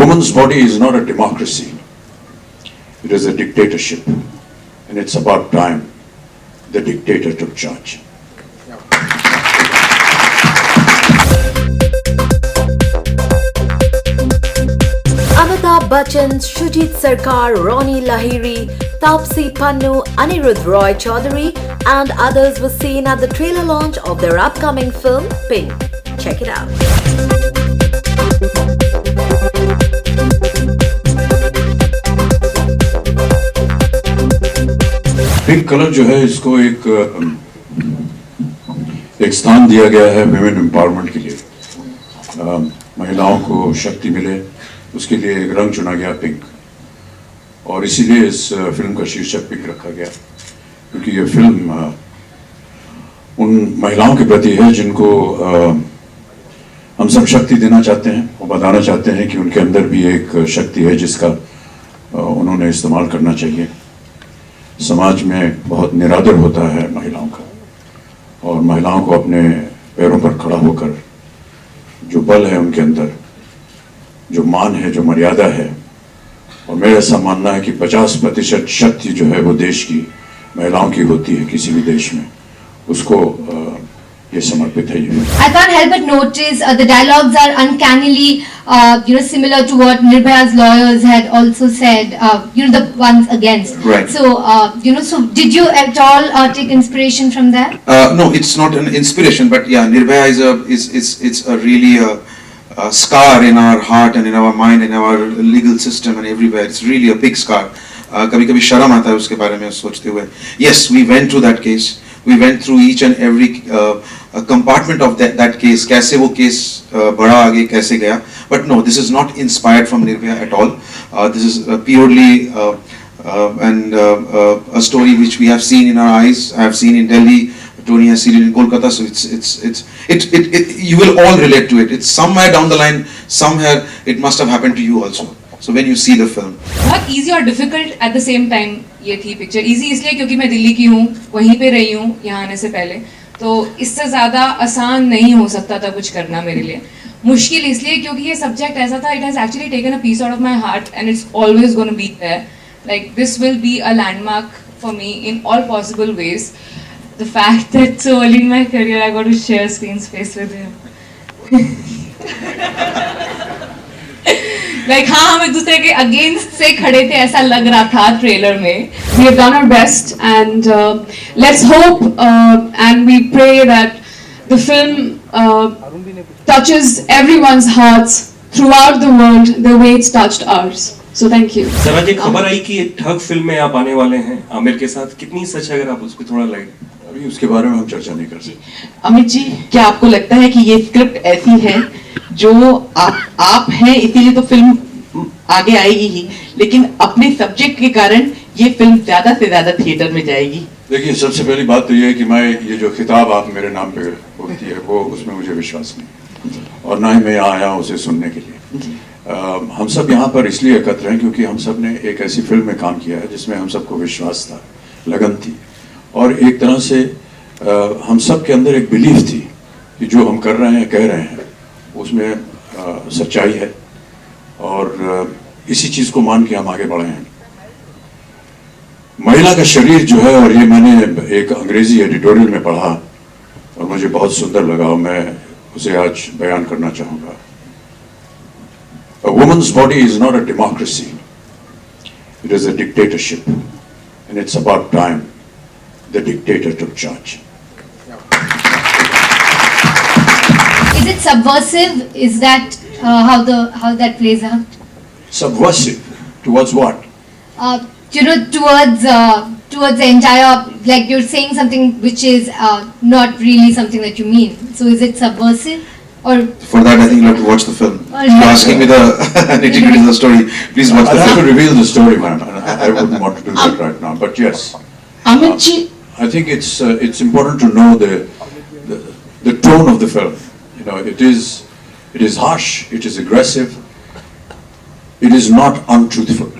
woman's body is not a democracy. It is a dictatorship. And it's about time the dictator took charge. Amitabh Bachchan, Shujit Sarkar, Ronnie Lahiri, Taapsee Pannu, Anirudh Roy Chaudhary and others were seen at the trailer launch of their upcoming film Pink. Check it out. Pink colour जो है इसको एक स्थान दिया गया है women empowerment के लिए, महिलाओं को शक्ति मिले उसके लिए एक रंग चुना गया पिंक, और इसीलिए इस फिल्म का शीर्षक पिंक रखा गया क्योंकि ये फिल्म उन महिलाओं के प्रति है जिनको हम सब शक्ति देना चाहते हैं और बताना चाहते हैं कि उनके अंदर भी एक शक्ति है जिसका उन्होंने इस्तेमाल करना चाहिए। समाज में बहुत निरादर होता है महिलाओं का, और महिलाओं को अपने पैरों पर खड़ा होकर जो बल है उनके अंदर, जो मान है, जो मर्यादा है, और मेरा ऐसा मानना है कि 50% शक्ति जो है वो देश की महिलाओं की होती है किसी भी देश में, उसको ये समर्पित है ये। I can't help but notice the dialogues are uncannily, similar to what Nirbhaya's lawyers had also said, the ones against. Right. So, so did you at all take inspiration from that? No, it's not an inspiration, but yeah, Nirbhaya is a really a scar in our heart and in our mind, in our legal system and everywhere. It's really a big scar. कभी-कभी शर्म आता है उसके बारे में सोचते हुए. Yes, we went through that case. We went through each and every compartment of that case. कैसे वो case बढ़ा आगे कैसे गया. But no, this is not inspired from Nirbhaya at all. This is purely a story which we have seen in our eyes. I have seen in Delhi. Tony has seen it in Kolkata. So you will all relate to it. It's somewhere down the line, somewhere it must have happened to you also. So when you see the film. बहुत easy और difficult at the same time ये थी picture. easy इसलिए क्योंकि मैं दिल्ली की हूँ, वहीं पे रही हूँ यहाँ आने से पहले, तो इससे ज़्यादा आसान नहीं हो सकता था कुछ करना मेरे लिए. मुश्किल इसलिए क्योंकि ये सब्जेक्ट ऐसा था, it has actually taken a piece out of my heart and it's always going to be there. Like this will be a landmark for me in all possible ways. The fact that so early in my career I got to share screen space with him. Like हाँ हम एक दूसरे के against से खड़े थे ऐसा लग रहा था ट्रेलर में. We have done our best and let's hope and we pray that the film touches everyone's hearts throughout the world the way it's touched ours. So thank you. Sir आज एक खबर आई कि एक ठग फिल्म में आप आने वाले हैं आमिर के साथ, कितनी सच है अगर आप उस पर थोड़ा लाइट. अभी उसके बारे में हम चर्चा नहीं कर सकते. अमित जी, क्या आपको लगता है कि ये स्क्रिप्ट ऐसी है जो आप हैं इसीलिए तो फिल्म आगे आएगी ही, लेकिन अपने सब्जेक्ट के कारण ये फिल्म ज्यादा से ज्यादा थिएटर में जाएगी? देखिए, सबसे पहली बात तो ये है कि मैं ये जो खिताब आप मेरे नाम पे होती है वो उसमें मुझे विश्वास नहीं, और ना ही मैं यहाँ आया हूँ उसे सुनने के लिए. हम सब यहाँ पर इसलिए एकत्र हैं क्योंकि हम सब ने एक ऐसी फिल्म में काम किया है जिसमें हम सबको विश्वास था, लगन थी, और एक तरह से हम सब के अंदर एक बिलीफ थी कि जो हम कर रहे हैं, कह रहे हैं, उसमें सच्चाई है, और इसी चीज़ को मान के हम आगे बढ़े हैं. महिला का शरीर जो है, और ये मैंने एक अंग्रेजी एडिटोरियल में पढ़ा और मुझे बहुत सुंदर लगा और मैं उसे आज बयान करना चाहूँगा. A woman's body is not a democracy. It is a dictatorship. And it's about time the dictator took charge. Is it subversive? Is that how that plays out? Subversive towards what? Towards the entire, like you're saying something which is not really something that you mean. So is it subversive? Or for that, I think you have to watch the film. You're asking me the nitty-gritty of the story. Please watch the I'll have film. to reveal the story, ma'am. I wouldn't want to do that right now, but yes. Amit ji, I think it's important to know the tone of the film. You know, it is harsh, it is aggressive, it is not untruthful.